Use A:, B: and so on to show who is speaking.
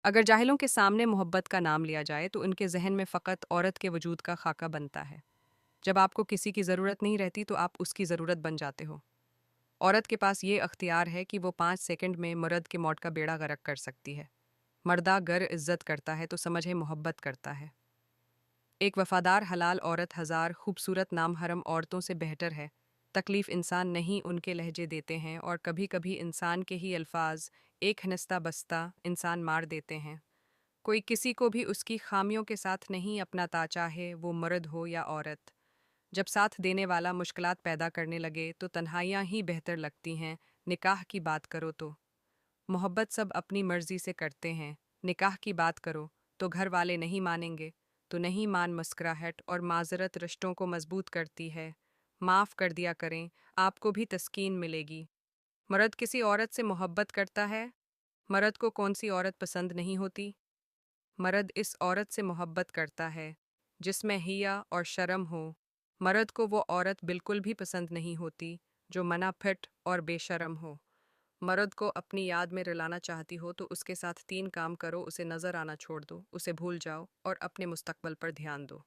A: अगर जाहिलों के सामने मोहब्बत का नाम लिया जाए तो उनके जहन में फ़कत औरत के वजूद का खाका बनता है। जब आपको किसी की ज़रूरत नहीं रहती तो आप उसकी ज़रूरत बन जाते हो। औरत के पास ये अख्तियार है कि वो 5 सेकंड में मर्द के मौत का बेड़ा गर्क कर सकती है। मर्दा गर इज्जत करता है तो समझे मोहब्बत करता है। एक वफादार हलाल औरत हज़ार खूबसूरत नामहरम औरतों से बेहतर है। तकलीफ़ इंसान नहीं उनके लहजे देते हैं, और कभी कभी इंसान के ही अल्फाज एक हनस्ता बस्ता इंसान मार देते हैं। कोई किसी को भी उसकी खामियों के साथ नहीं अपनाता, चाहे वो मर्द हो या औरत। जब साथ देने वाला मुश्किलात पैदा करने लगे तो तन्हाइयाँ ही बेहतर लगती हैं। निकाह की बात करो तो मोहब्बत सब अपनी मर्जी से करते हैं। निकाह की बात करो तो घर वाले नहीं मानेंगे तो नहीं मान, मुस्कुराहट और माजरत रिश्तों को मजबूत करती है। माफ़ कर दिया करें, आपको भी तस्कीन मिलेगी। मर्द किसी औरत से मोहब्बत करता है। मर्द को कौन सी औरत पसंद नहीं होती? मर्द इस औरत से मोहब्बत करता है जिसमें हिया और शर्म हो। मर्द को वो औरत बिल्कुल भी पसंद नहीं होती जो मना फिट और बेशर्म हो। मर्द को अपनी याद में रुलाना चाहती हो तो उसके साथ 3 काम करो: उसे नज़र आना छोड़ दो, उसे भूल जाओ और अपने मुस्तकबल पर ध्यान दो।